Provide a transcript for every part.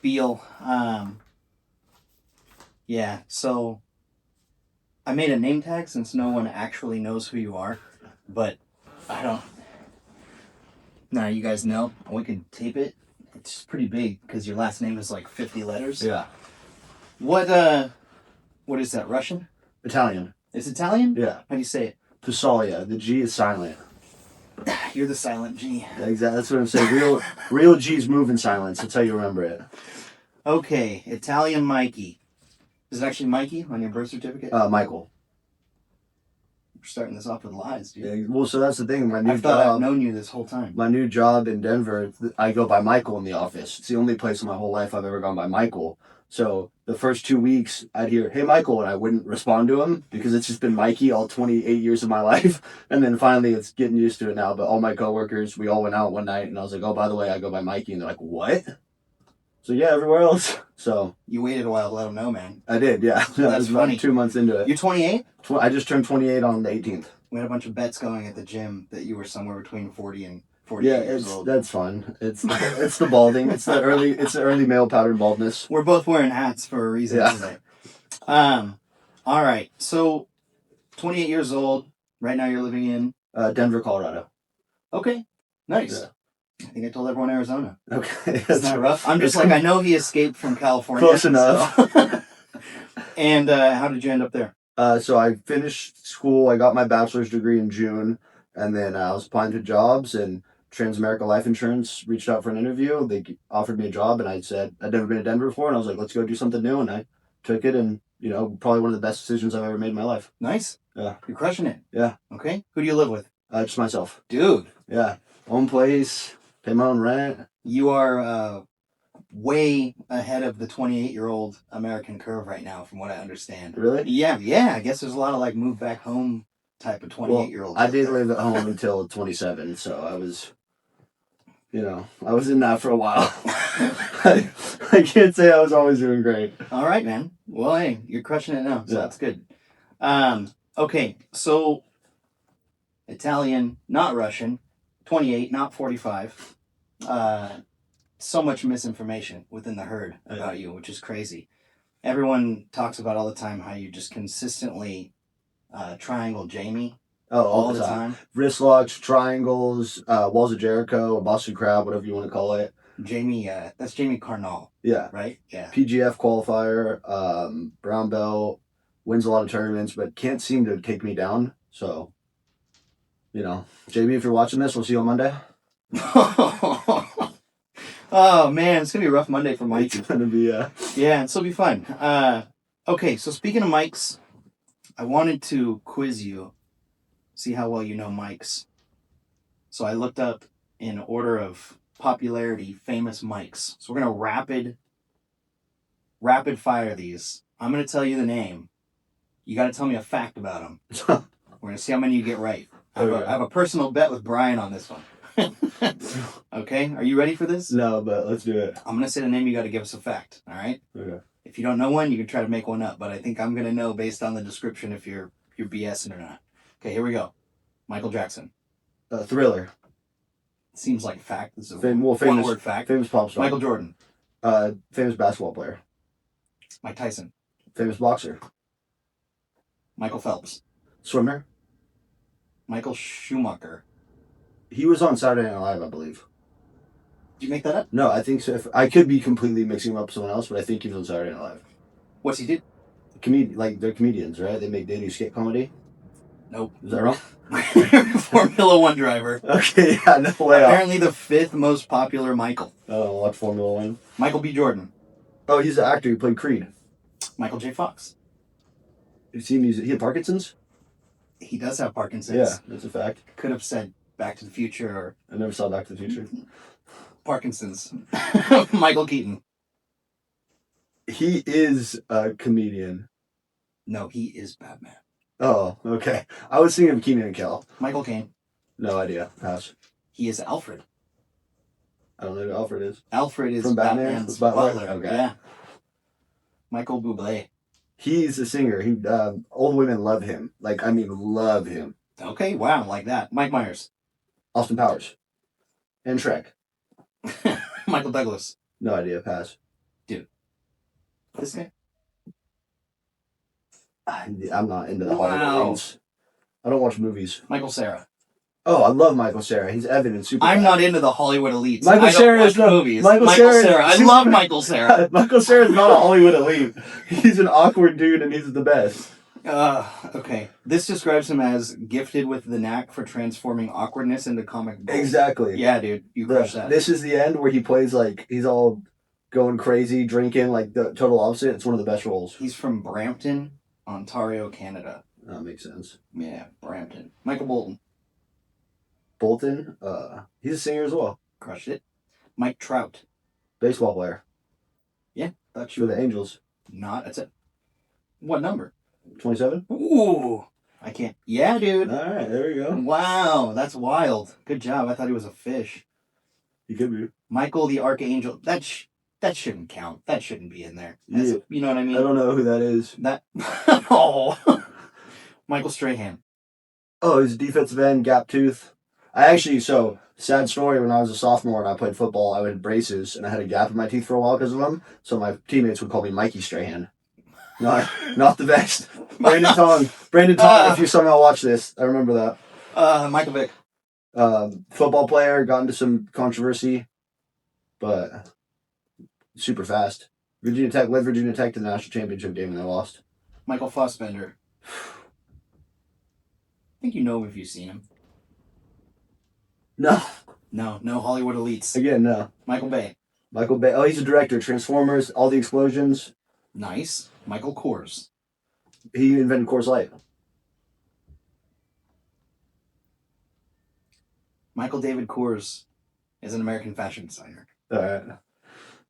spiel. Yeah, so I made a name tag since no one actually knows who you are, but I don't. Now you guys know. We can tape it. It's pretty big because your last name is like 50 letters. Yeah. What is that? Russian? Italian. It's Italian? Yeah. How do you say it? Pasda'lasagne. The G is silent. You're the silent G. Yeah, exactly. That's what I'm saying. Real G's move in silence. That's how you remember it. Okay, Italian Mikey. Is it actually Mikey on your birth certificate? Michael. We're starting this off with lies, dude. Yeah, well, so that's the thing. I thought I've known you this whole time. My new job in Denver, I go by Michael in the office. It's the only place in my whole life I've ever gone by Michael. So the first 2 weeks, I'd hear, "Hey, Michael," and I wouldn't respond to him because it's just been Mikey all 28 years of my life. And then finally, it's getting used to it now. But all my coworkers, we all went out one night, and I was like, "Oh, by the way, I go by Mikey," and they're like, "What?" So yeah, everywhere else. So you waited a while to let them know, man. I did, yeah. That's funny. 2 months into it. You're 28? I just turned 28 on the 18th. We had a bunch of bets going at the gym that you were somewhere between 40 and 48 years old. That's fun. It's the balding. It's the early male pattern baldness. We're both wearing hats for a reason today. All right. So 28 years old. Right now you're living in Denver, Colorado. Okay. Nice. Yeah. I think I told everyone Arizona. Okay. Isn't that rough? I'm just like, I know he escaped from California. Close enough. So. And how did you end up there? So I finished school. I got my bachelor's degree in June, and then I was applying to jobs, and Transamerica Life Insurance reached out for an interview. They offered me a job, and I said I'd never been to Denver before, and I was like, let's go do something new, and I took it, and probably one of the best decisions I've ever made in my life. Nice. Yeah. You're crushing it. Yeah. Okay. Who do you live with? Just myself. Dude. Yeah. Own place, pay my own rent. You are way ahead of the 28-year-old American curve right now, from what I understand. Really? Yeah. I guess there's a lot of like move back home type of 28-year-olds. I did live at home until 27, so I was, I was in that for a while. I can't say I was always doing great. All right, man. Well, hey, you're crushing it now, so that's good. Okay, so Italian, not Russian, 28, not 45. So much misinformation within the herd about you, which is crazy. Everyone talks about all the time how you just consistently triangle Jamie. Oh, all the time. Wrist locks, triangles, walls of Jericho, a Boston Crab, whatever you want to call it. Jamie, that's Jamie Carnal. Yeah. Right? Yeah. PGF qualifier, brown belt, wins a lot of tournaments, but can't seem to take me down. So, JB, if you're watching this, we'll see you on Monday. Oh, man, it's going to be a rough Monday for Mike. It's going to be, Yeah, it'll be fun. Okay, so speaking of mics, I wanted to quiz you, see how well you know mics. So I looked up in order of popularity famous mics. So we're going to rapid fire these. I'm going to tell you the name. You got to tell me a fact about them. We're going to see how many you get right. I have a personal bet with Brian on this one. Okay, are you ready for this? No, but let's do it. I'm going to say the name, you got to give us a fact, all right? Okay. If you don't know one, you can try to make one up, but I think I'm going to know based on the description if you're BSing or not. Okay, here we go. Michael Jackson. Thriller. Seems like fact. This is a famous one-word fact. Famous pop star. Michael Jordan. Famous basketball player. Mike Tyson. Famous boxer. Michael Phelps. Swimmer. Michael Schumacher. He was on Saturday Night Live, I believe. Did you make that up? No, I think so. I could be completely mixing him up with someone else, but I think he was on Saturday Night Live. What's he do? They're comedians, right? They make daily skit comedy. Nope. Is that wrong? Formula One driver. Okay, yeah, no way. Apparently the 5th most popular Michael. Oh, what Formula One? Michael B. Jordan. Oh, he's the actor who played Creed. Michael J. Fox. He had Parkinson's? He does have Parkinson's. Yeah, that's a fact. Could have said Back to the Future or... I never saw Back to the Future. Parkinson's. Michael Keaton. He is a comedian. No, he is Batman. Oh, okay. I was thinking of Keenan and Kel. Michael Caine. No idea. Pass. He is Alfred. I don't know who Alfred is. Alfred is from Batman's Butler. butler. Okay. Yeah. Michael Bublé. He's a singer. Old women love him. Love him. Okay, wow, like that. Mike Myers. Austin Powers. And Shrek. Michael Douglas. No idea. Pass. This guy? I'm not into the Wow. Hollywood elites. I don't watch movies. Michael Cera. Oh, I love Michael Cera. He's Evan in Superbad. I'm not into the Hollywood elites. Michael I don't Cera watch is not movies. Michael Cera. I love Michael Cera. Michael Cera is not a Hollywood elite. He's an awkward dude, and he's the best. Okay. This describes him as gifted with the knack for transforming awkwardness into comic gold. Exactly. Yeah, dude. You crushed that. This is the end where he plays like he's all going crazy, drinking, like the total opposite. It's one of the best roles. He's from Brampton, Ontario, Canada. That makes sense. Yeah, Brampton. Michael Bolton. Bolton, he's a singer as well. Crushed it. Mike Trout. Baseball player. Yeah, thought For you the Angels. not. That's it. What number? 27? Ooh. I can't. Yeah, dude. All right, there we go. Wow, that's wild. Good job. I thought he was a fish. He could be. Michael the Archangel. That shouldn't count. That shouldn't be in there. Yeah. You know what I mean? I don't know who that is. That. Oh. Michael Strahan. Oh, he's a defensive end, gap tooth. I actually, so, sad story, when I was a sophomore and I played football, I had braces and I had a gap in my teeth for a while because of them. So my teammates would call me Mikey Strahan. Not the best. Brandon Tong, if you somehow watch this, I remember that. Michael Vick. Football player, got into some controversy, but super fast. Virginia Tech led Virginia Tech to the national championship game and they lost. Michael Fossbender. I think you know him if you've seen him. No. No Hollywood elites. Again, no. Michael Bay. Oh, he's a director. Transformers, all the explosions. Nice. Michael Kors. He invented Coors Light. Michael David Kors is an American fashion designer. All right.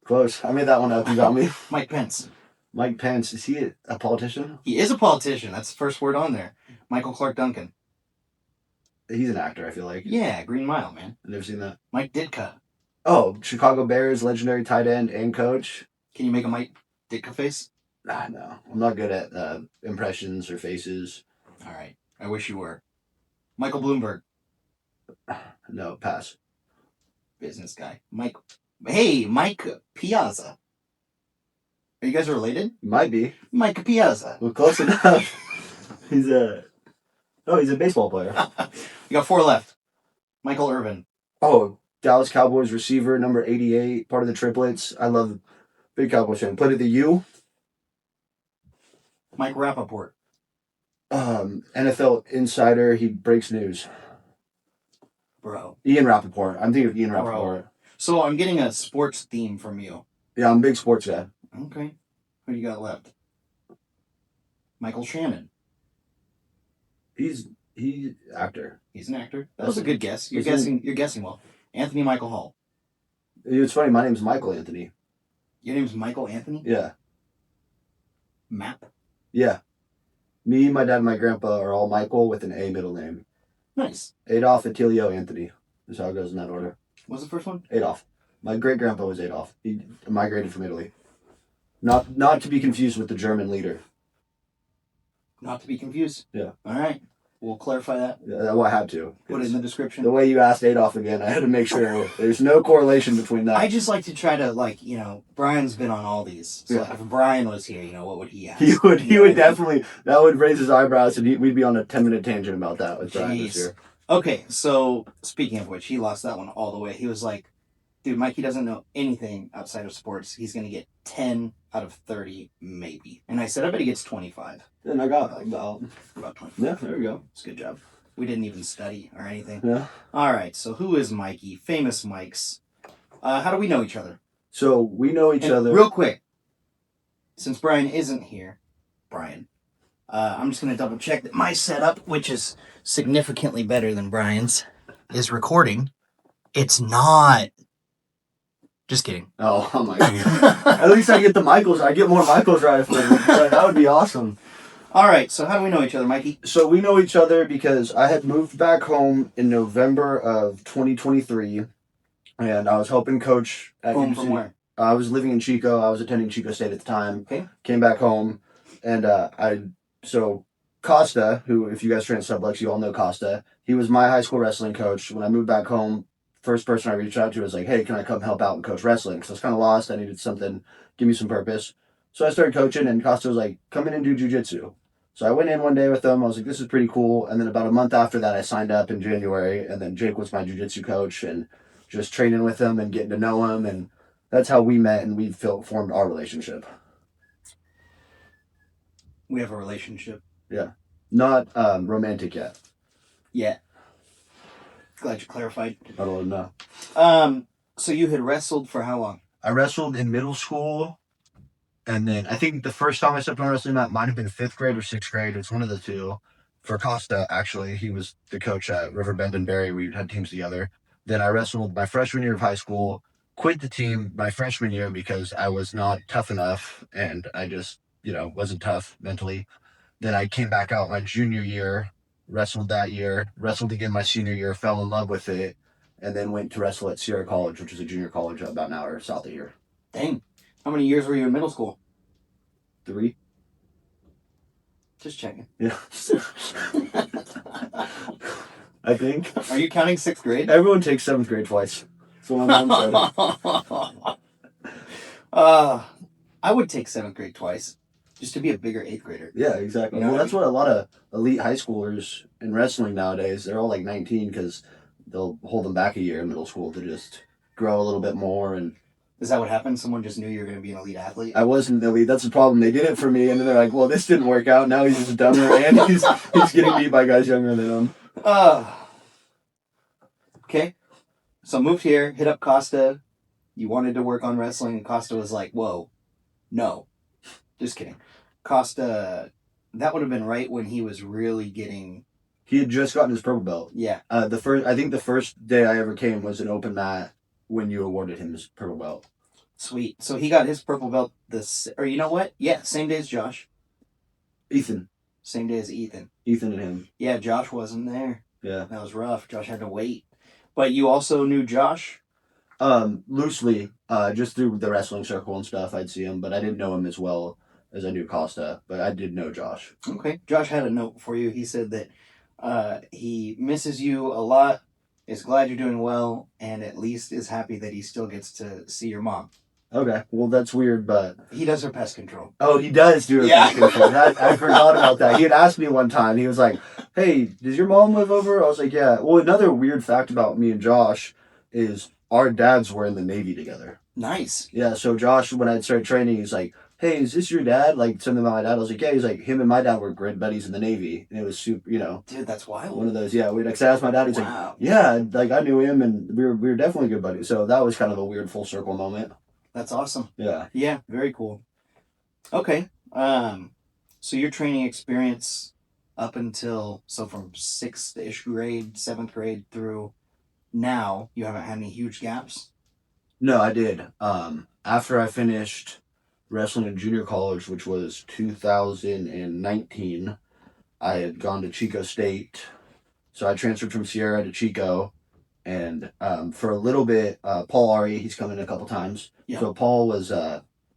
Close. I made that one up. You got me. Mike Pence. Mike Pence. Is he a politician? He is a politician. That's the first word on there. Michael Clark Duncan. He's an actor, I feel like. Yeah, Green Mile, man. I've never seen that. Mike Ditka. Oh, Chicago Bears, legendary tight end and coach. Can you make a Mike Ditka face? No. I'm not good at impressions or faces. All right. I wish you were. Michael Bloomberg. No, pass. Business guy. Mike Piazza. Are you guys related? Might be. Mike Piazza. Well, close enough. He's a baseball player. You got 4 left. Michael Irvin. Oh, Dallas Cowboys receiver, number 88, part of the triplets. I love big Cowboys fan. Played at the U. Mike Rappaport. NFL insider. He breaks news. Bro. Ian Rappaport. I'm thinking of Ian Bro. Rappaport. So I'm getting a sports theme from you. Yeah, I'm a big sports guy. Okay. Who do you got left? Michael Shannon. He's actor. He's an actor. That was a good guess. You're guessing well. Anthony Michael Hall. It's funny. My name's Michael Anthony. Your name's Michael Anthony? Yeah. Map. Yeah. Me, my dad, and my grandpa are all Michael with an A middle name. Nice. Adolf Attilio Anthony is how it goes in that order. What's the first one? Adolf. My great grandpa was Adolf. He migrated from Italy. Not to be confused with the German leader. Not to be confused. Yeah. All right. We'll clarify that. Yeah, I had to. Put it in the description. The way you asked Adolf again, I had to make sure there's no correlation between that. I just like to try to, Brian's been on all these. So Yeah. if Brian was here, what would he ask? He would definitely, that would raise his eyebrows and we'd be on a 10-minute tangent about that with Brian this year. Okay, so speaking of which, he lost that one all the way. He was like, dude, Mikey doesn't know anything outside of sports. He's going to get 10 out of 30, maybe. And I said, I bet he gets 25. And I got about 25. Yeah, there we go. It's a good job. We didn't even study or anything. Yeah. All right, so who is Mikey? Famous Mikes. How do we know each other? So we know each other. Real quick, since Brian isn't here, I'm just going to double check that my setup, which is significantly better than Brian's, is recording. It's not. Just kidding. Oh my god. At least I get the Michaels. I get more Michaels right. That would be awesome. All right, so how do we know each other, Mikey? So we know each other because I had moved back home in November of 2023, and I was helping coach at Home UC. from where? I was living in Chico. I was attending Chico State at the time. Okay. Came back home, and so Costa, who, if you guys train at Sublex, you all know Costa. He was my high school wrestling coach. When I moved back home first person I reached out to was like, hey, can I come help out and coach wrestling? Because I was kind of lost. I needed something, give me some purpose. So I started coaching, and Costa was like, come in and do jujitsu. So I went in one day with them. I was like, this is pretty cool. And then about a month after that, I signed up in January. And then Jake was my jujitsu coach, and just training with him and getting to know him. And that's how we met, and we formed our relationship. We have a relationship. Yeah. Not romantic yet. Yeah. Glad you clarified. I don't know. So you had wrestled for how long? I wrestled in middle school, and then I think the first time I stepped on a wrestling mat might have been 5th grade or 6th grade. It's one of the two. For Costa, actually, he was the coach at Riverbend and Barry. We had teams together. Then I wrestled my freshman year of high school, quit the team my freshman year because I was not tough enough, and I just, wasn't tough mentally. Then I came back out my junior year, wrestled that year, wrestled again my senior year, fell in love with it, and then went to wrestle at Sierra College, which is a junior college about an hour south of here. Dang. How many years were you in middle school? 3. Just checking. Yeah. I think. Are you counting 6th grade? Everyone takes 7th grade twice. So my mom said. I would take 7th grade twice, just to be a bigger 8th grader. Yeah, exactly. You know well, that's what a lot of elite high schoolers in wrestling nowadays, they're all like 19 because they'll hold them back a year in middle school to just grow a little bit more. And is that what happened? Someone just knew you were going to be an elite athlete? I wasn't elite. That's the problem. They did it for me, and then they're like, well, this didn't work out. Now he's just dumber, and he's getting beat by guys younger than him. Okay. So moved here, hit up Costa. You wanted to work on wrestling, and Costa was like, whoa, no. Just kidding. Costa, that would have been right when he was really getting... He had just gotten his purple belt. Yeah. I think the first day I ever came was an open mat when you awarded him his purple belt. Sweet. So he got his purple belt or you know what? Yeah, same day as Josh. Ethan. Same day as Ethan. Ethan and him. Yeah, Josh wasn't there. Yeah. That was rough. Josh had to wait. But you also knew Josh? Loosely, just through the wrestling circle and stuff, I'd see him, but I didn't know him as well as I knew Costa, but I did know Josh. Okay. Josh had a note for you. He said that he misses you a lot, is glad you're doing well, and at least is happy that he still gets to see your mom. Okay, well, that's weird, but... He does her pest control. Oh, he does do her pest control. I forgot about that. He had asked me one time, he was like, hey, does your mom live over? I was like, yeah. Well, another weird fact about me and Josh is our dads were in the Navy together. Nice. Yeah, so Josh, when I started training, he's like, hey, is this your dad? Like, something about my dad. I was like, yeah. He's like, him and my dad were grid buddies in the Navy. And it was super, Dude, that's wild. One of those, yeah. Cause I asked my dad, he's wow. like, yeah, like, I knew him, and we were definitely good buddies. So that was kind of a weird full circle moment. That's awesome. Yeah. Yeah, very cool. Okay. So your training experience up until, from 6th-ish grade, 7th grade through now, you haven't had any huge gaps? No, I did. After I finished wrestling in junior college, which was 2019, I had gone to Chico State. So I transferred from Sierra to Chico. And for a little bit, Paul Ari, he's come in a couple times. Yeah. So Paul was,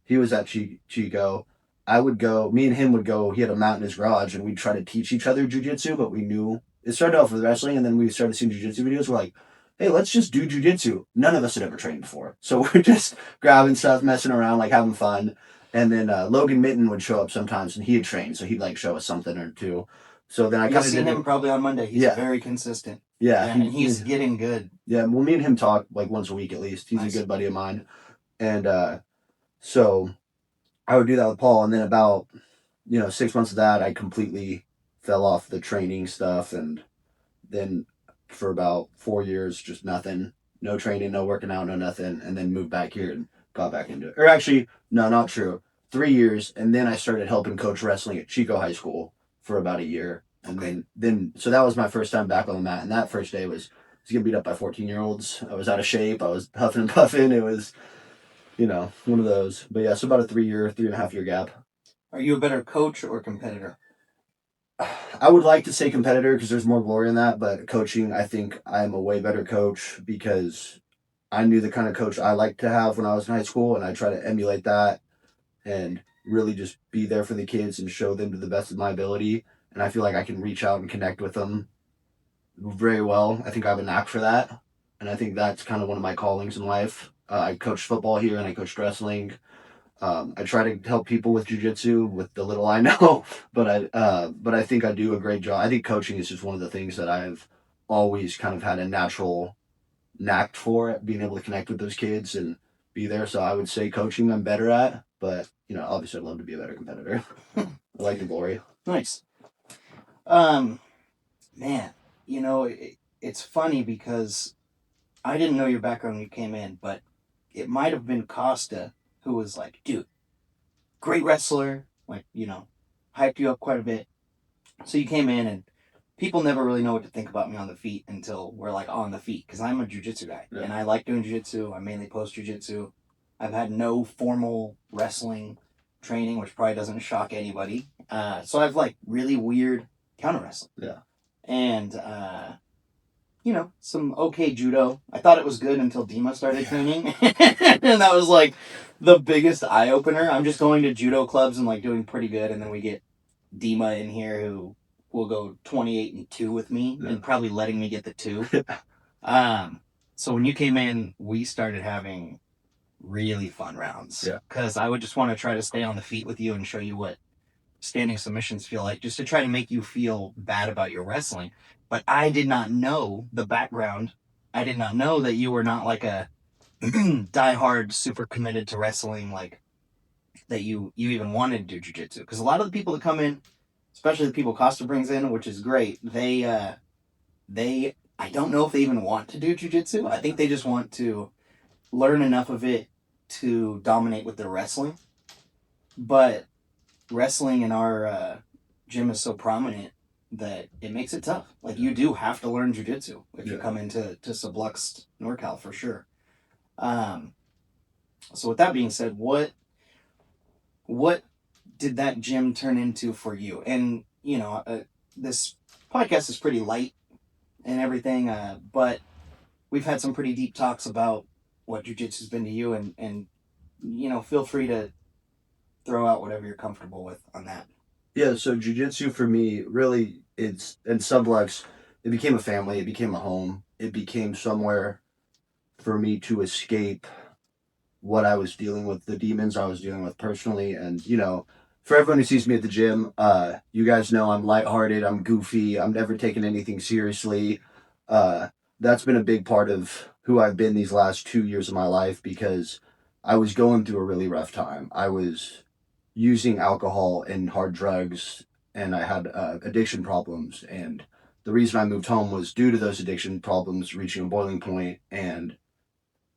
he was at Chico. I would go, me and him would go, he had a mat in his garage, and we'd try to teach each other jiu-jitsu, but we knew, it started off with wrestling, and then we started seeing jiu-jitsu videos. We're like, hey, let's just do jiu-jitsu. None of us had ever trained before. So we're just grabbing stuff, messing around, like having fun. And then Logan Mitten would show up sometimes, and he had trained, so he'd like show us something or two. So then I kind of seen him probably on Monday. He's very consistent. Yeah. And he's getting good. Yeah, well, me and him talk like once a week at least. He's a good buddy of mine. And so I would do that with Paul, and then about 6 months of that, I completely fell off the training stuff, and then for about 4 years, just nothing. No training, no working out, no nothing, and then moved back here and got back into it. Or actually, no, not true. 3 years, and then I started helping coach wrestling at Chico High School for about a year. And then so that was my first time back on the mat, and that first day was getting beat up by 14-year-olds. I was out of shape. I was huffing and puffing. It was, one of those. But yeah, so about a 3.5 year gap. Are you a better coach or competitor? I would like to say competitor because there's more glory in that, but coaching, I think I'm a way better coach because I knew the kind of coach I liked to have when I was in high school, and I try to emulate that and really just be there for the kids and show them to the best of my ability. And I feel like I can reach out and connect with them very well. I think I have a knack for that. and I think that's kind of one of my callings in life. I coach football here and I coach wrestling. I try to help people with jujitsu with the little I know, but I think I do a great job. I think coaching is just one of the things that I've always kind of had a natural knack for it, being able to connect with those kids and be there. So I would say coaching I'm better at, but obviously I'd love to be a better competitor. I like the glory. Nice. Um, man, it's funny because I didn't know your background when you came in, but it might have been Costa who was like, dude, great wrestler, like, hyped you up quite a bit. So you came in and people never really know what to think about me on the feet until we're like on the feet because I'm a jujitsu guy and I like doing jujitsu. I mainly post jujitsu. I've had no formal wrestling training, which probably doesn't shock anybody. So I've like really weird counter wrestling. Yeah. And, some okay judo. I thought it was good until Dima started training. And that was like the biggest eye opener. I'm just going to judo clubs and like doing pretty good. And then we get Dima in here who will go 28-2 with me and probably letting me get the 2. So when you came in, we started having really fun rounds. Yeah. Because I would just want to try to stay on the feet with you and show you what standing submissions feel like, just to try to make you feel bad about your wrestling. But I did not know the background. I did not know that you were not like a diehard, super committed to wrestling, like that you even wanted to do jiu-jitsu. Because a lot of the people that come in, especially the people Costa brings in, which is great, they I don't know if they even want to do jiu-jitsu. I think they just want to learn enough of it to dominate with their wrestling. But wrestling in our gym is so prominent that it makes it tough. Like you do have to learn jiu-jitsu if you come into Sublux NorCal for sure. So with that being said, what did that gym turn into for you? And this podcast is pretty light and everything, but we've had some pretty deep talks about what jiu-jitsu's been to you, and feel free to throw out whatever you're comfortable with on that. Yeah, so jujitsu for me, really, it's and Sublux, it became a family, it became a home, it became somewhere for me to escape what I was dealing with, the demons I was dealing with personally. And, for everyone who sees me at the gym, you guys know I'm lighthearted, I'm goofy, I'm never taking anything seriously. Uh, that's been a big part of who I've been these last 2 years of my life because I was going through a really rough time. I was using alcohol and hard drugs, and I had addiction problems. And the reason I moved home was due to those addiction problems reaching a boiling point. And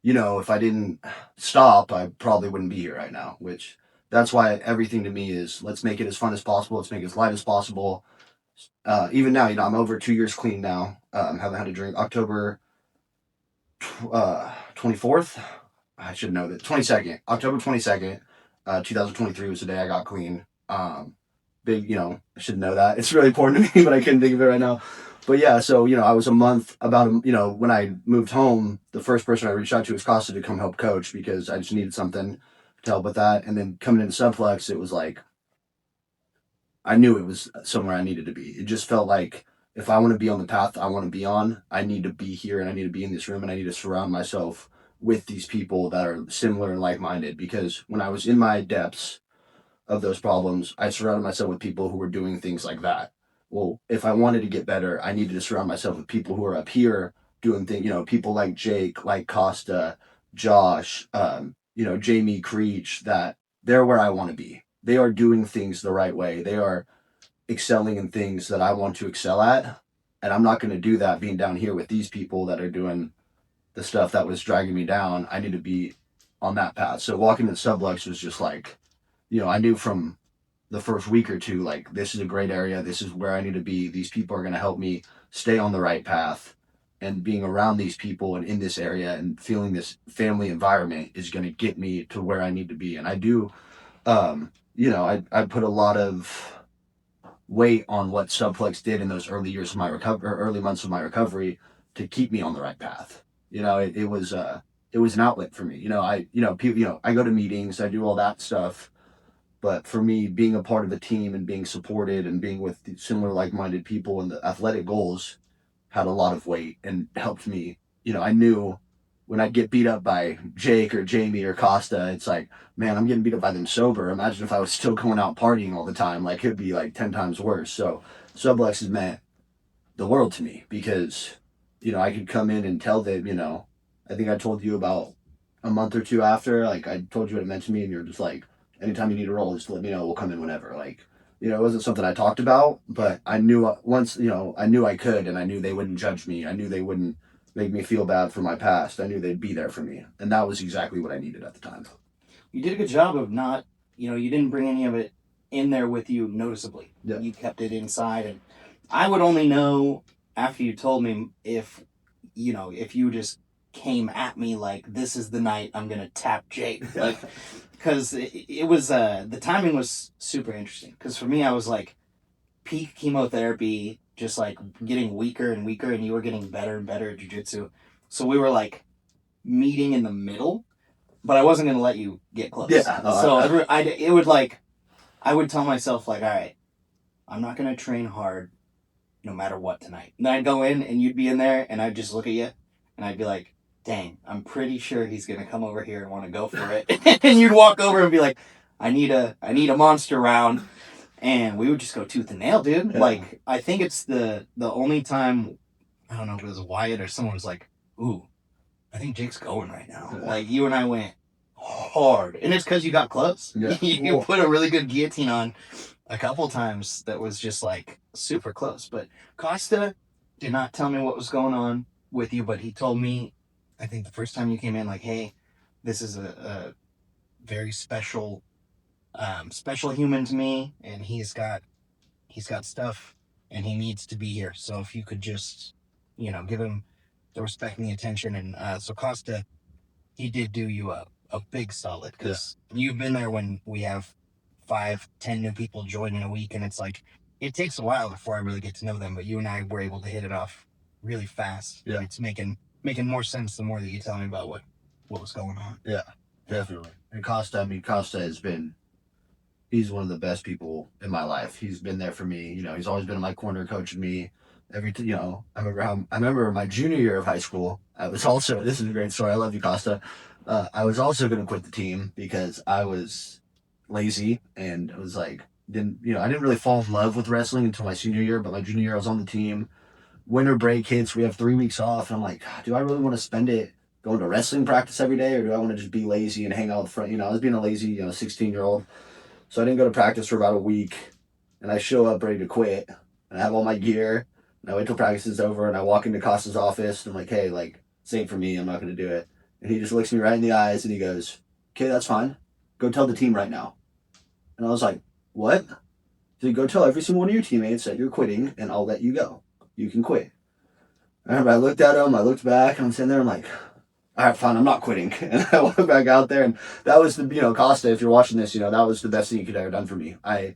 if I didn't stop, I probably wouldn't be here right now, which that's why everything to me is let's make it as fun as possible. Let's make it as light as possible. Even now, I'm over 2 years clean now. Haven't had a drink. October 24th. I should know that. 22nd. October 22nd, 2023 was the day I got clean. Big, I should know that. It's really important to me, but I couldn't think of it right now. But yeah, so, I was a month when I moved home, the first person I reached out to was Costa to come help coach because I just needed something to help with that. And then coming into Subflex, it was like, I knew it was somewhere I needed to be. It just felt like if I want to be on the path I want to be on, I need to be here and I need to be in this room and I need to surround myself with these people that are similar and like minded. Because when I was in my depths of those problems, I surrounded myself with people who were doing things like that. Well, if I wanted to get better, I needed to surround myself with people who are up here doing things, people like Jake, like Costa, Josh, Jamie Creech, that they're where I want to be. They are doing things the right way. They are excelling in things that I want to excel at. And I'm not going to do that being down here with these people that are doing the stuff that was dragging me down. I need to be on that path. So walking to Sublux was just like, I knew from the first week or two, like, this is a great area. This is where I need to be. These people are going to help me stay on the right path. And being around these people and in this area and feeling this family environment is going to get me to where I need to be. And I do, I put a lot of weight on what Subflex did in those early years of my recovery, or early months of my recovery, to keep me on the right path. It was an outlet for me. People, I go to meetings, I do all that stuff. But for me, being a part of a team and being supported and being with similar like-minded people and the athletic goals had a lot of weight and helped me I knew when I'd get beat up by Jake or Jamie or Costa, it's like, man, I'm getting beat up by them sober. Imagine if I was still going out partying all the time. Like, it'd be like 10 times worse. So, Sublex has meant the world to me because, I could come in and tell them, I think I told you about a month or two after, like, I told you what it meant to me, and you're just like, anytime you need a roll, just let me know. We'll come in whenever. Like, it wasn't something I talked about, but I knew once, I knew I could, and I knew they wouldn't judge me. I knew they wouldn't make me feel bad for my past. I knew they'd be there for me. And that was exactly what I needed at the time. You did a good job of not, you didn't bring any of it in there with you noticeably. Yeah. You kept it inside. And I would only know after you told me if you just came at me like, this is the night I'm going to tap Jake. Like, because it was, the timing was super interesting. Because for me, I was like, peak chemotherapy, just like getting weaker and weaker, and you were getting better and better at jiu-jitsu. So we were like meeting in the middle, but I wasn't going to let you get close. Yeah. So it would like, I would tell myself like, all right, I'm not going to train hard no matter what tonight. And then I'd go in and you'd be in there and I'd just look at you and I'd be like, dang, I'm pretty sure he's going to come over here and want to go for it. And you'd walk over and be like, I need a monster round. And we would just go tooth and nail, dude. Yeah. Like, I think it's the only time, I don't know if it was Wyatt or someone was like, ooh, I think Jake's going right now. Yeah. Like, you and I went hard. And it's because you got close. Yeah. You put a really good guillotine on a couple times that was just, like, super close. But Costa did not tell me what was going on with you, but he told me, I think the first time you came in, like, hey, this is a very special human to me, and he's got stuff, and he needs to be here. So if you could just, give him the respect and the attention. And so Costa, he did do you a big solid because you've been there when we have 5-10 new people join in a week, and it's like it takes a while before I really get to know them. But you and I were able to hit it off really fast. Yeah, and it's making more sense the more that you tell me about what was going on. Yeah, definitely. And Costa, Costa has been. He's one of the best people in my life. He's been there for me. He's always been in my corner, coaching me. I remember my junior year of high school. I was also. This is a great story. I love you, Costa. I was also going to quit the team because I was lazy and I was like, I didn't really fall in love with wrestling until my senior year. But my junior year, I was on the team. Winter break hits. We have 3 weeks off, and I'm like, do I really want to spend it going to wrestling practice every day, or do I want to just be lazy and hang out with friends? I was being a lazy, 16-year-old. So I didn't go to practice for about a week, and I show up ready to quit, and I have all my gear, and I wait till practice is over, and I walk into Costa's office, and I'm like, hey, like, this ain't for me, I'm not going to do it. And he just looks me right in the eyes, and he goes, okay, that's fine. Go tell the team right now. And I was like, what? He said, go tell every single one of your teammates that you're quitting, and I'll let you go. You can quit. I remember I looked at him, I looked back, and I'm sitting there, I'm like, all right, fine, I'm not quitting. And I went back out there, and that was Costa, if you're watching this, that was the best thing you could have ever done for me. I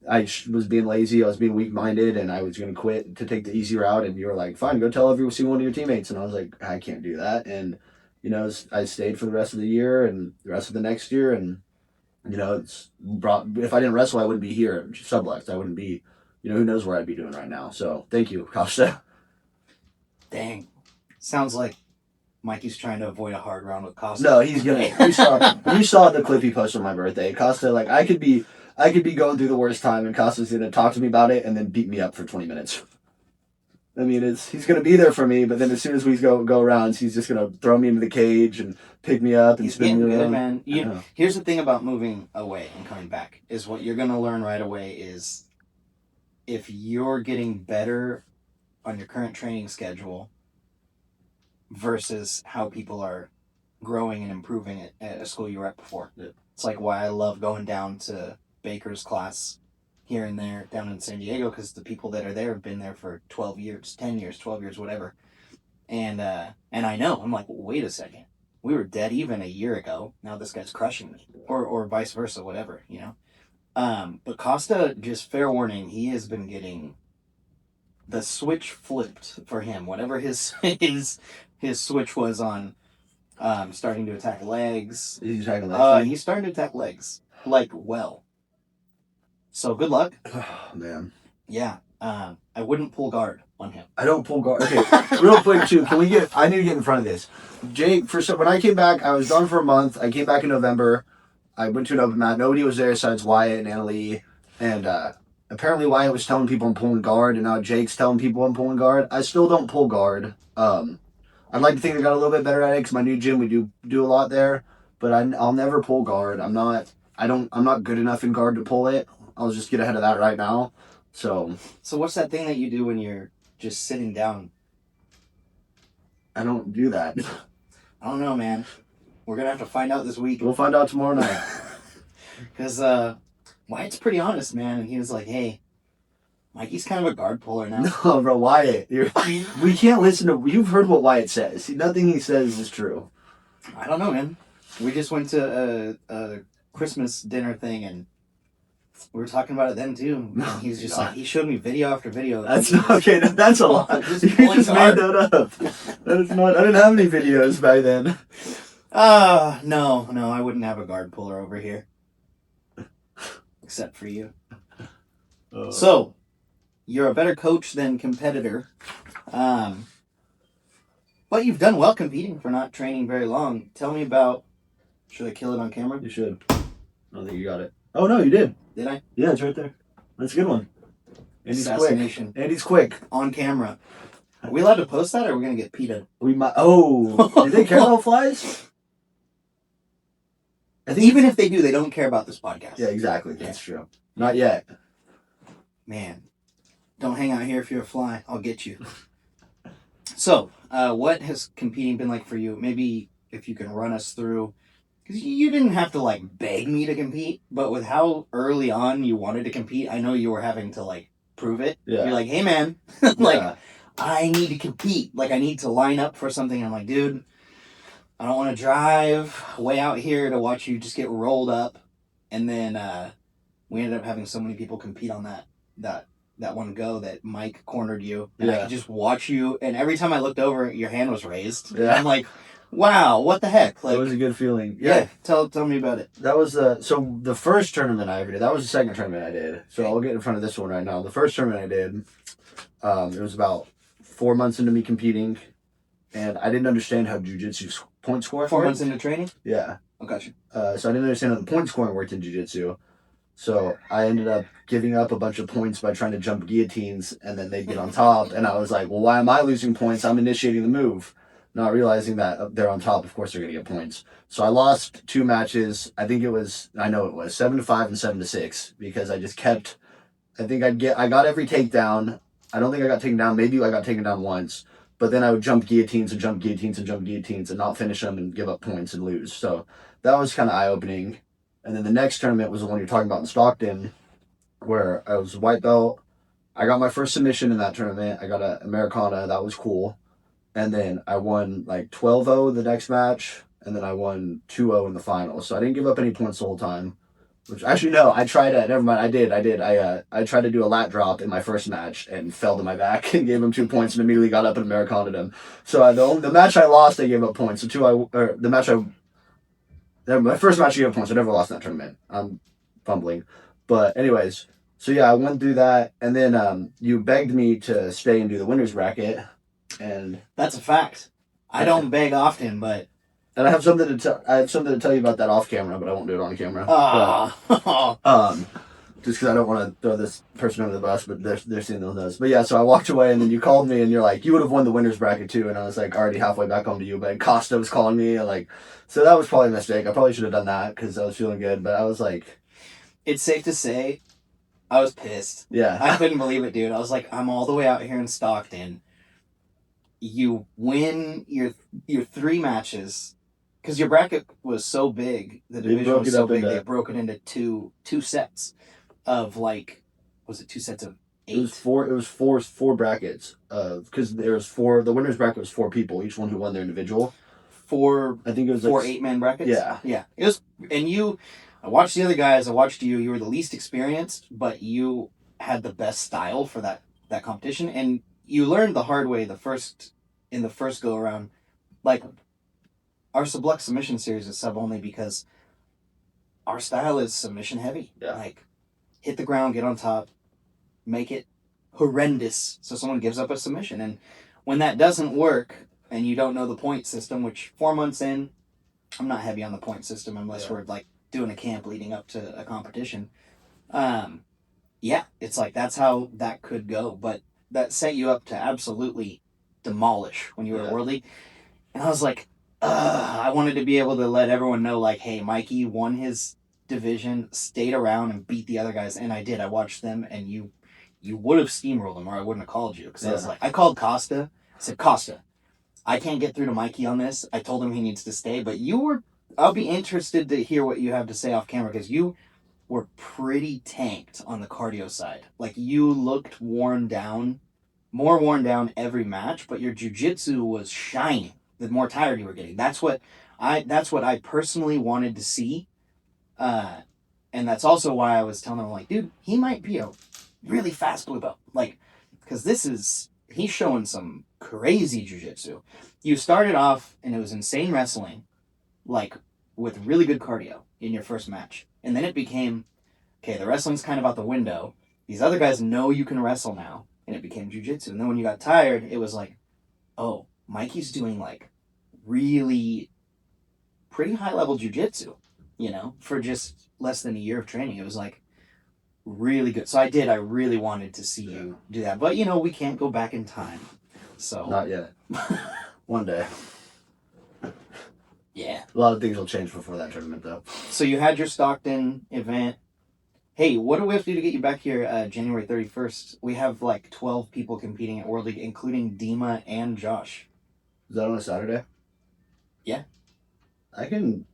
was being lazy, I was being weak-minded, and I was going to quit to take the easy route, and you were like, fine, go tell every single one of your teammates. And I was like, I can't do that. And, I stayed for the rest of the year and the rest of the next year, and, if I didn't wrestle, I wouldn't be here at Sublex. I wouldn't be, who knows where I'd be doing right now. So, thank you, Costa. Dang. Sounds like Mikey's trying to avoid a hard round with Costa. No, he's gonna. You saw the clip he posted on my birthday. Costa, like, I could be going through the worst time, and Costa's gonna talk to me about it and then beat me up for 20 minutes. I mean, he's gonna be there for me, but then as soon as we go rounds, he's just gonna throw me into the cage and pick me up and he's spin me around. Man. Here's the thing about moving away and coming back is what you're gonna learn right away is if you're getting better on your current training schedule versus how people are growing and improving at a school you were at before. Yeah. It's like why I love going down to Baker's class here and there down in San Diego because the people that are there have been there for 12 years, 10 years, 12 years, whatever. And I know, I'm like, wait a second. We were dead even a year ago. Now this guy's crushing me. Or vice versa, whatever, But Costa, just fair warning, he has been getting the switch flipped for him. Whatever his switch was on starting to attack legs. He's attacking legs. He's starting to attack legs. Like, well. So good luck. Oh, man. Yeah. I wouldn't pull guard on him. I don't pull guard. Okay, real quick too. Can we get? I need to get in front of this. Jake, when I came back, I was gone for a month. I came back in November. I went to an open mat. Nobody was there besides Wyatt and Annalie. And apparently Wyatt was telling people I'm pulling guard, and now Jake's telling people I'm pulling guard. I still don't pull guard. I'd like to think I got a little bit better at it because my new gym we do a lot there. But I'll never pull guard. I'm not good enough in guard to pull it. I'll just get ahead of that right now. So what's that thing that you do when you're just sitting down? I don't do that. I don't know, man. We're gonna have to find out this week. We'll find out tomorrow night. Because Wyatt's pretty honest, man, and he was like, "Hey, Mikey's kind of a guard puller now." No, bro, Wyatt. We can't listen to... You've heard what Wyatt says. Nothing he says is true. I don't know, man. We just went to a Christmas dinner thing, and we were talking about it then, too. And he's just like, he showed me video after video. That's okay. That's a lot. You just made that up. That is not... I didn't have any videos by then. No, I wouldn't have a guard puller over here. Except for you. So, you're a better coach than competitor. But you've done well competing for not training very long. Tell me about... Should I kill it on camera? You should. I don't think you got it. Oh, no, you did. Did I? Yeah, it's right there. That's a good one. Andy's Assassination. quick. Andy's quick. On camera. Are we allowed to post that, or are we going to get PETA'd? We might... Oh. Do they care about flies? I think even if they do, they don't care about this podcast. Yeah, exactly. That's true. Not yet. Man, don't hang out here if you're a fly. I'll get you. So, what has competing been like for you? Maybe if you can run us through, because you didn't have to like beg me to compete, but with how early on you wanted to compete, I know you were having to like prove it. Yeah. You're like, hey man, I need to compete. Like I need to line up for something. I'm like, dude, I don't want to drive way out here to watch you just get rolled up. And then we ended up having so many people compete on that one go that Mike cornered you. And I could just watch you. And every time I looked over, your hand was raised. Yeah. I'm like, wow, what the heck? Like, that was a good feeling. Yeah. Tell me about it. That was so the first tournament I ever did. That was the second tournament I did. So I'll get in front of this one right now. The first tournament I did, it was about 4 months into me competing. And I didn't understand how jiu-jitsu point scoring 4 months into training? Yeah. Oh, gotcha. So I didn't understand how the point scoring worked in jiu-jitsu. So I ended up giving up a bunch of points by trying to jump guillotines, and then they'd get on top. And I was like, well, why am I losing points? I'm initiating the move. Not realizing that they're on top, of course they're going to get points. So I lost 2 matches. I know it was 7-5 and 7-6, because I just kept... I got every takedown. I don't think I got taken down. Maybe I got taken down once. But then I would jump guillotines and jump guillotines and jump guillotines and not finish them and give up points and lose. So that was kind of eye-opening. And then the next tournament was the one you're talking about in Stockton, where I was white belt. I got my first submission in that tournament. I got an Americana. That was cool. And then I won like 12-0 the next match. And then I won 2-0 in the final. So I didn't give up any points the whole time. Which actually, no, I tried to, never mind, I did. I tried to do a lat drop in my first match and fell to my back and gave him 2 points and immediately got up and Americana'd him. So the match I lost, I gave up points. My first match I gave up points. I never lost in that tournament. I'm fumbling. But anyways, so yeah, I went through that. And then you begged me to stay and do the winner's bracket. And that's a fact. I don't beg often, but... And I have something to tell you about that off camera, but I won't do it on camera. Just because I don't want to throw this person under the bus, but they're seeing those. But yeah, so I walked away, and then you called me, and you're like, you would have won the winner's bracket too, and I was like already halfway back home to you, but Costa was calling me, and so that was probably a mistake. I probably should have done that because I was feeling good, but I was like, it's safe to say, I was pissed. Yeah, I couldn't believe it, dude. I was like, I'm all the way out here in Stockton. You win your 3 matches. Because your bracket was so big, the division was so big, they broke it into two sets of was it 2 sets of 8? It was four brackets. Because there was 4. The winner's bracket was 4 people, each one who won their individual. 4. I think it was 4 8-man brackets. Yeah. It was, and I watched the other guys. I watched you. You were the least experienced, but you had the best style for that competition, and you learned the hard way in the first go around, Our Sublux submission series is sub only because our style is submission heavy. Yeah. Hit the ground, get on top, make it horrendous. So someone gives up a submission. And when that doesn't work and you don't know the point system, which 4 months in, I'm not heavy on the point system unless we're like doing a camp leading up to a competition. Yeah, it's like that's how that could go. But that set you up to absolutely demolish when you were worldly. And I was like, I wanted to be able to let everyone know, like, hey, Mikey won his division, stayed around and beat the other guys, and I did. I watched them, and you would have steamrolled them, or I wouldn't have called you because I was like, I called Costa. I said, Costa, I can't get through to Mikey on this. I told him he needs to stay, but you were. I'll be interested to hear what you have to say off camera because you were pretty tanked on the cardio side. Like you looked worn down, more worn down every match, but your jiu-jitsu was shining the more tired you were getting. That's what I personally wanted to see. And that's also why I was telling him, like, dude, he might be a really fast blue belt. Like, because he's showing some crazy jiu-jitsu. You started off and it was insane wrestling, like with really good cardio in your first match. And then it became, okay, the wrestling's kind of out the window. These other guys know you can wrestle now. And it became jiu-jitsu. And then when you got tired, it was like, oh, Mikey's doing like really pretty high level jiu-jitsu, for just less than a year of training. It was like really good. So I really wanted to see you do that. But we can't go back in time. So not yet. One day. Yeah. A lot of things will change before that tournament, though. So you had your Stockton event. Hey, what do we have to do to get you back here January 31st? We have like 12 people competing at World League, including Dima and Josh. Is that on a Saturday? Yeah. I can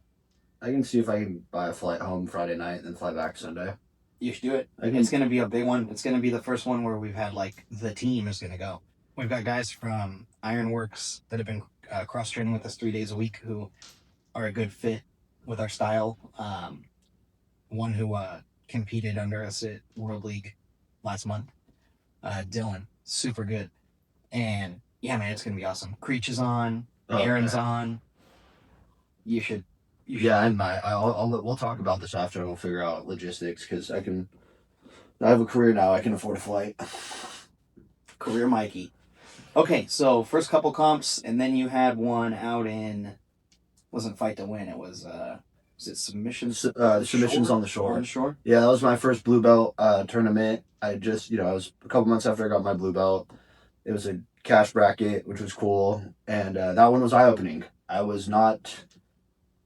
see if I can buy a flight home Friday night and then fly back Sunday. You should do it. It's going to be a big one. It's going to be the first one where we've had like the team is going to go. We've got guys from Ironworks that have been cross-training with us 3 days a week who are a good fit with our style. One who competed under us at World League last month, Dylan, super good. And yeah, man, it's going to be awesome. Creech is on, Aaron's on. You should. Yeah, and we'll talk about this after and we'll figure out logistics because I have a career now. I can afford a flight. Career Mikey. Okay, so first couple comps, and then you had one out in, wasn't Fight to Win, it was it submissions? Submissions on the shore. On the shore? Yeah, that was my first blue belt tournament. I just, I was a couple months after I got my blue belt. It was a cash bracket, which was cool, and that one was eye-opening. I was not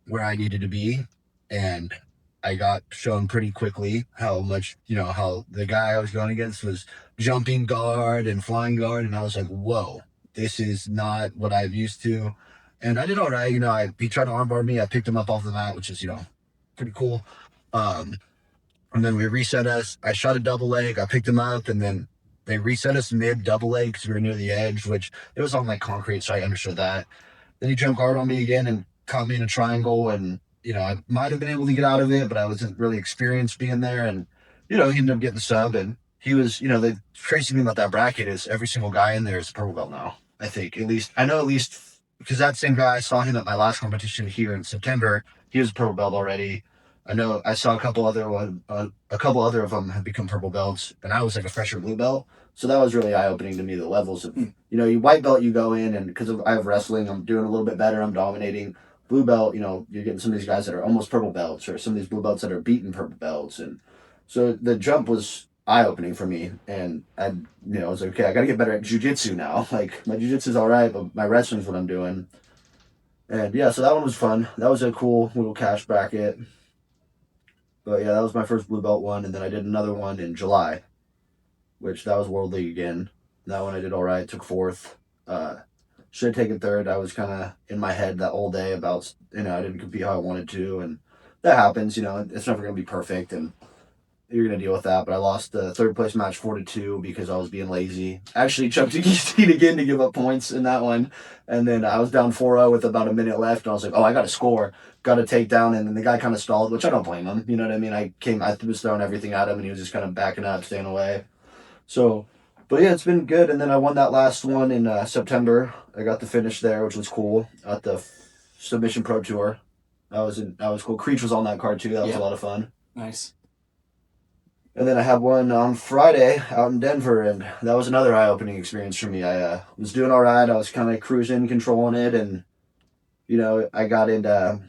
where I needed to be, and I got shown pretty quickly how much, how the guy I was going against was jumping guard and flying guard, and I was like, whoa, this is not what I'm used to. And I did all right, he tried to armbar me, I picked him up off the mat, which is, pretty cool. And then we reset us, I shot a double leg, I picked him up, and then they reset us mid double leg because we were near the edge, which it was on like concrete, so I understood that. Then he jumped guard on me again and caught me in a triangle, and I might have been able to get out of it, but I wasn't really experienced being there. And he ended up getting the sub, and he was, the crazy thing about that bracket is every single guy in there is a purple belt now. I think at least because that same guy, I saw him at my last competition here in September. He was a purple belt already. I know I saw a couple other of them have become purple belts, and I was like a fresher blue belt. So that was really eye-opening to me, the levels of, you white belt, you go in, and because I have wrestling, I'm doing a little bit better, I'm dominating. Blue belt, you're getting some of these guys that are almost purple belts, or some of these blue belts that are beaten purple belts. And so the jump was eye-opening for me, and I was like, okay, I got to get better at jiu-jitsu now. Like, my jiu-jitsu's all right, but my wrestling's what I'm doing. And yeah, so that one was fun. That was a cool little cash bracket. But yeah, that was my first blue belt one, and then I did another one in July, which that was World League again. That one I did all right, took fourth. Should have taken third. I was kind of in my head that whole day about, I didn't compete how I wanted to, and that happens, it's never going to be perfect, and you're going to deal with that. But I lost the third place match 4-2 because I was being lazy. Actually jumped to guillotine again to give up points in that one, and then I was down 4-0 with about a minute left, and I was like, oh, I got to score. Got to take down, and then the guy kind of stalled, which I don't blame him. You know what I mean? I was throwing everything at him, and he was just kind of backing up, staying away. So, but yeah, it's been good. And then I won that last one in September. I got the finish there, which was cool at the Submission Pro Tour. That was cool. Creech was on that card too. That was a lot of fun. Nice. And then I had one on Friday out in Denver, and that was another eye-opening experience for me. I was doing all right. I was kind of cruising, controlling it, and I got into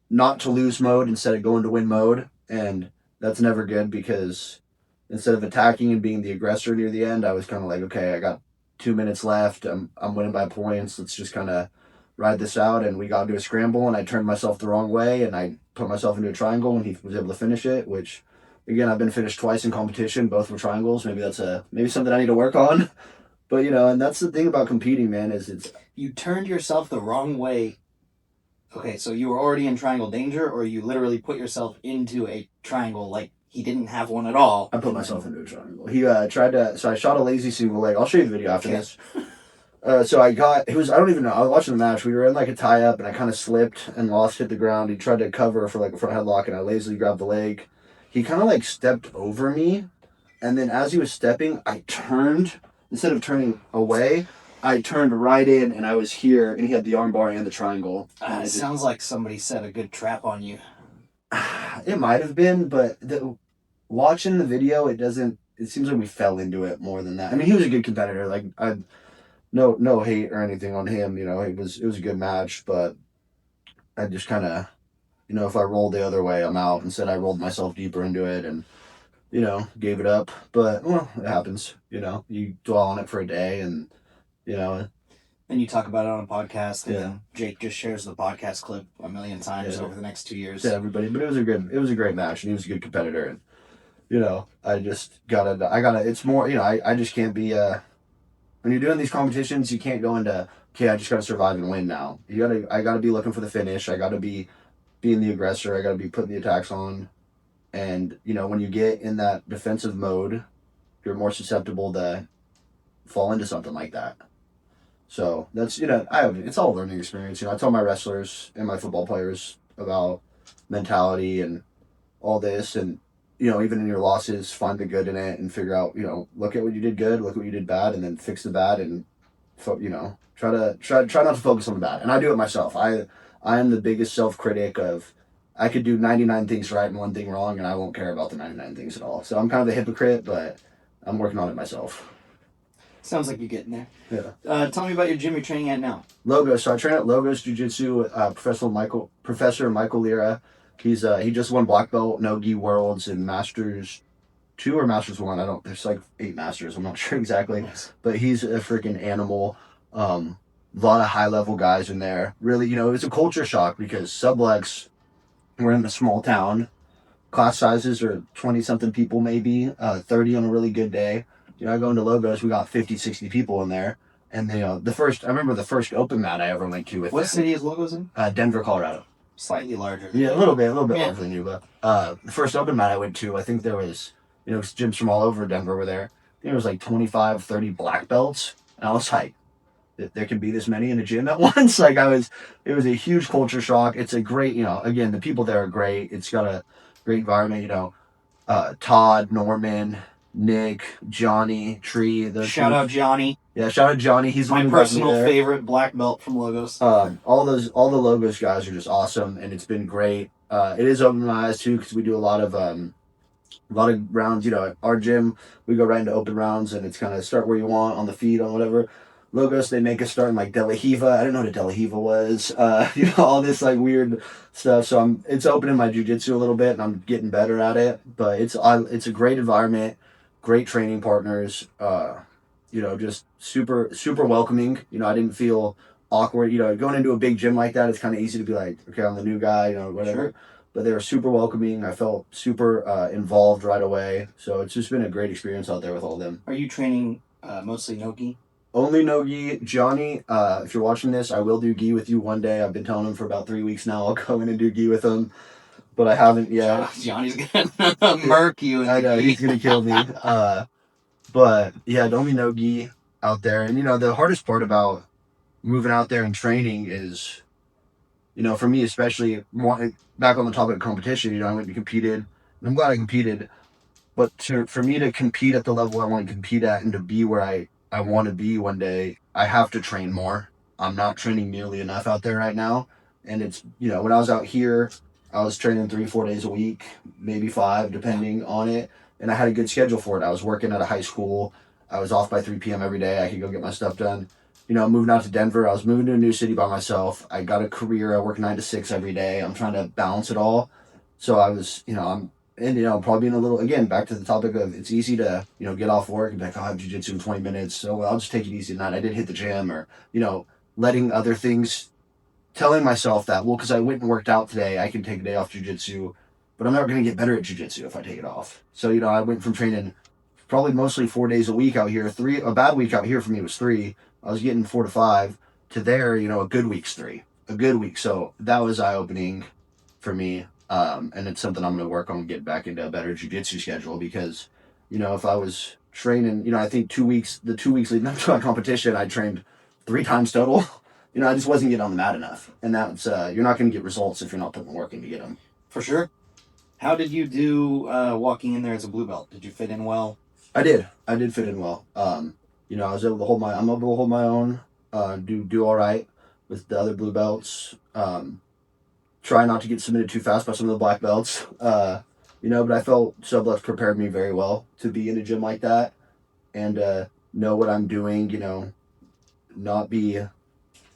not to lose mode instead of going to win mode, and that's never good because instead of attacking and being the aggressor near the end, I was kind of like, okay, I got 2 minutes left. I'm winning by points. Let's just kind of ride this out. And we got into a scramble, and I turned myself the wrong way, and I put myself into a triangle, and he was able to finish it. Which, again, I've been finished twice in competition, both were triangles. Maybe that's maybe something I need to work on. But and that's the thing about competing, man, is it's You turned yourself the wrong way. Okay, so you were already in triangle danger, or you literally put yourself into a triangle like he didn't have one at all. I put myself into a triangle. He tried to, so I shot a lazy single leg. I'll show you the video after this. So I don't even know. I was watching the match. We were in like a tie up, and I kind of slipped and hit the ground. He tried to cover for like a front headlock, and I lazily grabbed the leg. He kind of like stepped over me, and then as he was stepping, I turned. Instead of turning away, I turned right in, and I was here, and he had the armbar and the triangle. It sounds like somebody set a good trap on you. It might have been, but watching the video, it doesn't. It seems like we fell into it more than that. I mean, he was a good competitor. Like no hate or anything on him. It was a good match, but I just kind of, if I rolled the other way, I'm out. Instead, I rolled myself deeper into it and gave it up. But well, it happens. You dwell on it for a day, and And you talk about it on a podcast, and Yeah. then Jake just shares the podcast clip a million times Yeah. over the next 2 years. to everybody. But it was a great match, and he was a good competitor. And I just gotta. It's more. I just can't be. When you're doing these competitions, you can't go into, okay, I just gotta survive and win now. I gotta be looking for the finish. I gotta be being the aggressor. I gotta be putting the attacks on. And when you get in that defensive mode, you're more susceptible to fall into something like that. So that's it's all a learning experience. I tell my wrestlers and my football players about mentality and all this, and even in your losses, find the good in it and figure out, look at what you did good, look at what you did bad, and then fix the bad, and try not to focus on the bad. And I do it myself. I am the biggest self critic of, I could do 99 things right and one thing wrong, and I won't care about the 99 things at all. So I'm kind of a hypocrite, but I'm working on it myself. Sounds like you're getting there. Yeah. Tell me about your gym you're training at now. Logos. So I train at Logos Jiu Jitsu with Professor Michael Lira. He just won black belt no-gi worlds and Masters 2 or Masters 1. There's like 8 Masters. I'm not sure exactly. Nice. But he's a freaking animal. A lot of high-level guys in there. Really, it was a culture shock because Sublex, we're in a small town. Class sizes are 20-something people maybe, 30 on a really good day. I go into Logos, we got 50, 60 people in there. And I remember the first open mat I ever went to with What city is Logos in? Denver, Colorado. Slightly larger. Yeah, a little bit Yeah. larger than you, but the first open mat I went to, I think there was, gyms from all over Denver were there. I think there was like 25, 30 black belts. And I was like, there can be this many in a gym at once. It was a huge culture shock. It's a great, again, the people there are great. It's got a great environment, Todd, Norman, Nick, Johnny, Tree. Shout out Johnny. Yeah, shout out Johnny. He's my one who got me personal there. favorite black belt from Logos. All the Logos guys are just awesome, and it's been great. It is opening my eyes too because we do a lot of rounds. At our gym, we go right into open rounds, and it's kind of start where you want on the feet on whatever. Logos, they make us start in like De La Hiva. I didn't know what a De La Hiva was. All this like weird stuff. So it's opening my jiu-jitsu a little bit, and I'm getting better at it. But it's a great environment, great training partners. Just super, super welcoming. I didn't feel awkward. Going into a big gym like that, it's kind of easy to be like, okay, I'm the new guy, whatever. Sure. But they were super welcoming. I felt super involved right away. So it's just been a great experience out there with all of them. Are you training mostly no-gi? Only no-gi. Johnny, if you're watching this, I will do gi with you one day. I've been telling him for about 3 weeks now I'll go in and do gi with him. But I haven't yet. Johnny's gonna murk you. I know, he's going to kill me. But yeah, don't be no-gi out there. And the hardest part about moving out there and training is, for me especially, back on the topic of competition, I went and competed, and I'm glad I competed. But for me to compete at the level I want to compete at and to be where I want to be one day, I have to train more. I'm not training nearly enough out there right now. And it's, when I was out here, I was training 3-4 days a week, maybe 5, depending on it. And I had a good schedule for it. I was working at a high school. I was off by 3 p.m. every day. I could go get my stuff done. Moving out to Denver, I was moving to a new city by myself. I got a career. I work 9 to 6 every day. I'm trying to balance it all. So I was, probably being a little, again, back to the topic of it's easy to, get off work and be like, oh, I have jujitsu in 20 minutes. So well, I'll just take it easy tonight. I did hit the gym or, letting other things, telling myself that, well, because I went and worked out today, I can take a day off jujitsu, but I'm never going to get better at jujitsu if I take it off. So, I went from training probably mostly 4 days a week out here. A bad week out here for me was 3. I was getting 4 to 5 to there, a good week's 3, a good week. So that was eye opening for me. And it's something I'm going to work on getting back into a better jiu-jitsu schedule because, if I was training, I think the 2 weeks leading up to my competition, I trained 3 times total. I just wasn't getting on the mat enough. And that's, you're not going to get results if you're not putting the work in to get them. For sure. How did you do walking in there as a blue belt? Did you fit in well? I did fit in well. I was able to I'm able to hold my own, do all right with the other blue belts. Try not to get submitted too fast by some of the black belts. But I felt Sublux prepared me very well to be in a gym like that and know what I'm doing, not be,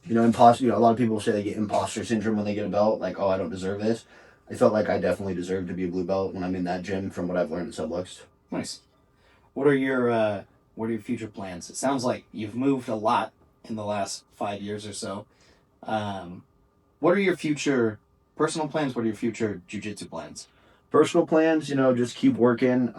imposter. A lot of people say they get imposter syndrome when they get a belt, like, oh, I don't deserve this. I felt like I definitely deserved to be a blue belt when I'm in that gym from what I've learned at Sublux. Nice. What are your future plans? It sounds like you've moved a lot in the last 5 years or so. What are your future personal plans? What are your future jiu-jitsu plans? Personal plans, just keep working,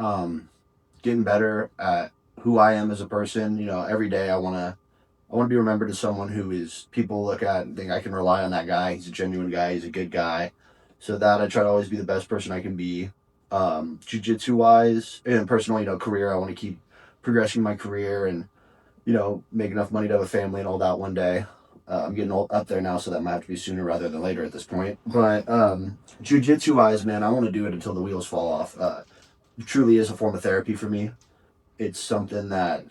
getting better at who I am as a person. Every day I want to be remembered as someone who is people look at and think I can rely on that guy. He's a genuine guy. He's a good guy. So that I try to always be the best person I can be. Jiu-jitsu wise and personal, career, I want to keep progressing my career and, make enough money to have a family and all that one day. I'm getting up there now, so that might have to be sooner rather than later at this point. But jiu-jitsu wise, man, I want to do it until the wheels fall off. It truly is a form of therapy for me. It's something that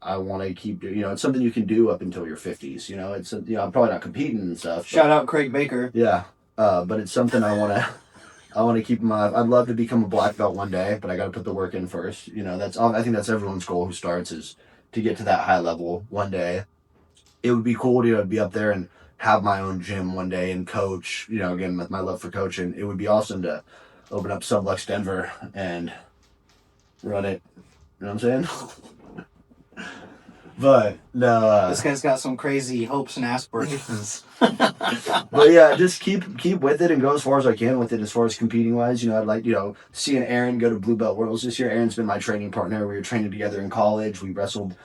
I want to keep doing. It's something you can do up until your 50s. It's I'm probably not competing and stuff. Shout out Craig Baker. Yeah, but it's something I want to keep in my life. I'd love to become a black belt one day, but I got to put the work in first. I think that's everyone's goal who starts is to get to that high level one day. It would be cool to be up there and have my own gym one day and coach, again, with my love for coaching. It would be awesome to open up Sublux Denver and run it. You know what I'm saying? But no. This guy's got some crazy hopes and aspirations. But yeah, just keep with it and go as far as I can with it as far as competing wise. I'd like, seeing Aaron go to Blue Belt Worlds this year. Aaron's been my training partner. We were training together in college. We wrestled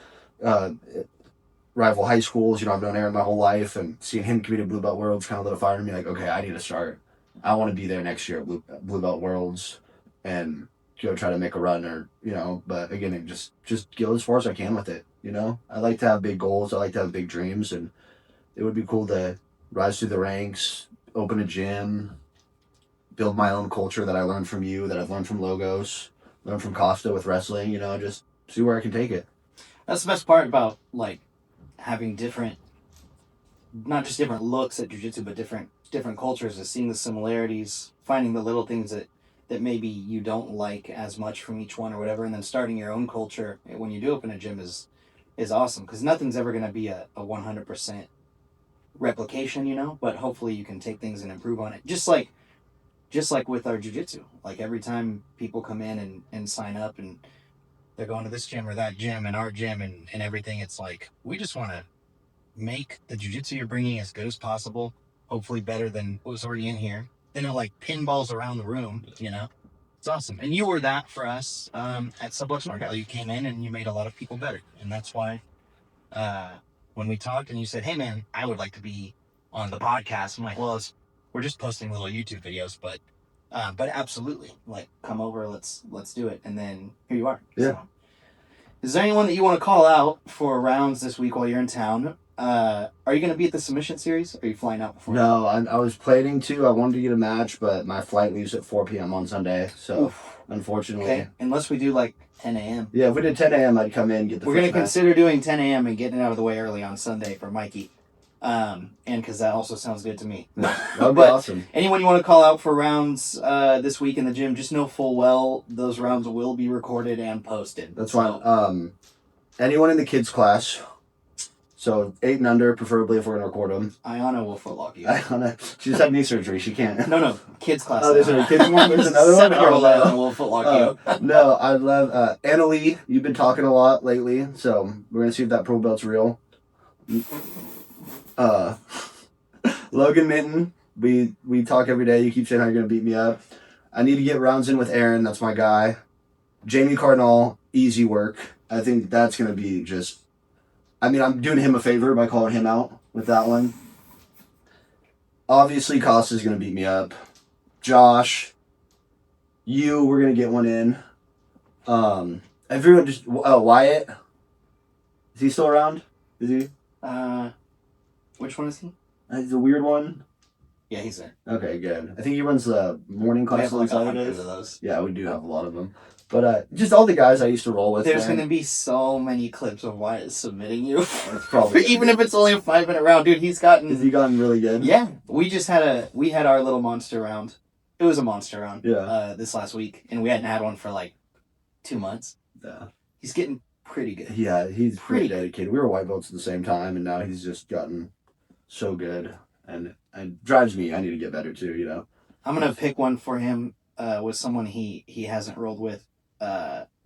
rival high schools. I've known Aaron my whole life, and seeing him compete at Blue Belt Worlds kind of lit a fire in me. Like, okay, I need to start. I want to be there next year at Blue Belt Worlds, and try to make a run, or But again, just go as far as I can with it. I like to have big goals. I like to have big dreams, and it would be cool to rise through the ranks, open a gym, build my own culture that I learned from you, that I've learned from Logos, learned from Costa with wrestling. Just see where I can take it. That's the best part about having not just different looks at jiu-jitsu, but different cultures, is seeing the similarities, finding the little things that maybe you don't like as much from each one or whatever, and then starting your own culture when you do open a gym is awesome, because nothing's ever going to be a 100% replication, but hopefully you can take things and improve on it. Just like with our jiu-jitsu, every time people come in and sign up and they're going to this gym or that gym and our gym and everything, it's we just want to make the jiu-jitsu you're bringing as good as possible, hopefully better than what was already in here. Then it pinballs around the room, It's awesome. And you were that for us at Sublux Market. You came in and you made a lot of people better. And that's why when we talked and you said, hey man, I would like to be on the podcast, I'm like, well, we're just posting little YouTube videos, but absolutely, come over, let's do it. And then here you are. Yeah. So, is there anyone that you want to call out for rounds this week while you're in town? Are you going to be at the submission series? Or are you flying out before? No, I was planning to. I wanted to get a match, but my flight leaves at 4 p.m. on Sunday. So, unfortunately. Okay. Unless we do 10 a.m. Yeah, if we did 10 a.m., I'd come in and get the We're going to consider doing 10 a.m. and getting it out of the way early on Sunday for Mikey. And because that also sounds good to me. That would be But awesome. anyone you want to call out for rounds this week in the gym, just know full well those rounds will be recorded and posted. That's fine. Anyone in the kids class, so 8 and under, preferably if we're gonna record them. Ayana will footlock you. She just had knee surgery. She can't. No, kids class. Oh, there's a kids one. There's another one. 7-year-old Ayana will footlock you. No, I love Annalie. You've been talking a lot lately, so we're gonna see if that pro belt's real. Logan Minton. We talk every day. You keep saying how you're gonna beat me up. I need to get rounds in with Aaron. That's my guy. Jamie Cardinal. Easy work. I think that's gonna be just. I mean, I'm doing him a favor by calling him out with that one. Obviously, Costa's going to beat me up. Josh, we're going to get one in. Everyone just... Oh, Wyatt? Is he still around? Is he? Which one is he? He's a weird one. Yeah, he's there. Okay, good. I think he runs the morning class on Saturdays. Of those. Yeah, we do have a lot of them. But just all the guys I used to roll with. There's going to be so many clips of Wyatt submitting you. That's probably even if it's only a 5-minute round, dude. Has he gotten really good? Yeah, we had our little monster round. It was a monster round. Yeah. This last week, and we hadn't had one for like 2 months. Yeah. He's getting pretty good. Yeah, he's pretty dedicated. We were white belts at the same time, and now he's just gotten so good, and drives me. I need to get better too. You know. I'm gonna pick one for him with someone he hasn't rolled with.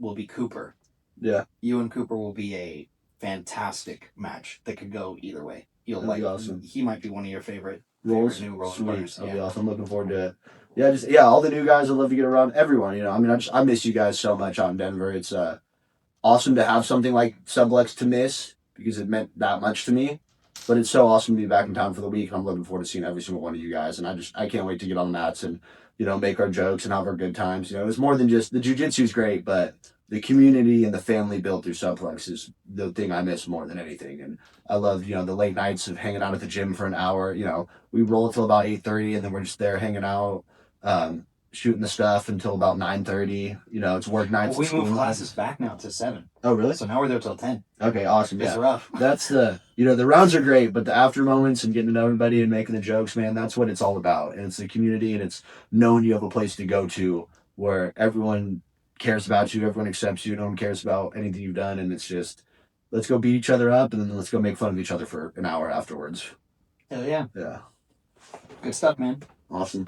Will be Cooper. Yeah. You and Cooper will be a fantastic match that could go either way. You'll That'd like. be awesome. He might be one of your favorite new rolling Sweet. partners. That'll be awesome. I'm looking forward to it. All the new guys. I'd love to get around everyone. You know, I mean, I miss you guys so much out in Denver. It's awesome to have something like Sublex to miss because it meant that much to me. But it's so awesome to be back in town for the week, and I'm looking forward to seeing every single one of you guys. And I can't wait to get on the mats and make our jokes and have our good times. You know, it's more than just the jiu-jitsu's great, but the community and the family built through Suplex is the thing I miss more than anything. And I love, the late nights of hanging out at the gym for an hour. You know, we roll till about 8:30, and then we're just there hanging out, shooting the stuff until about 9:30. You know, it's work nights. We moved classes back now to 7. Oh, really? So now we're there till 10. Okay, awesome. It's rough. That's the rounds are great, but the after moments and getting to know everybody and making the jokes, man, that's what it's all about. And it's the community, and it's knowing you have a place to go to where everyone cares about you, everyone accepts you, no one cares about anything you've done, and it's just, let's go beat each other up, and then let's go make fun of each other for an hour afterwards. Hell yeah. Yeah. Good stuff, man. Awesome.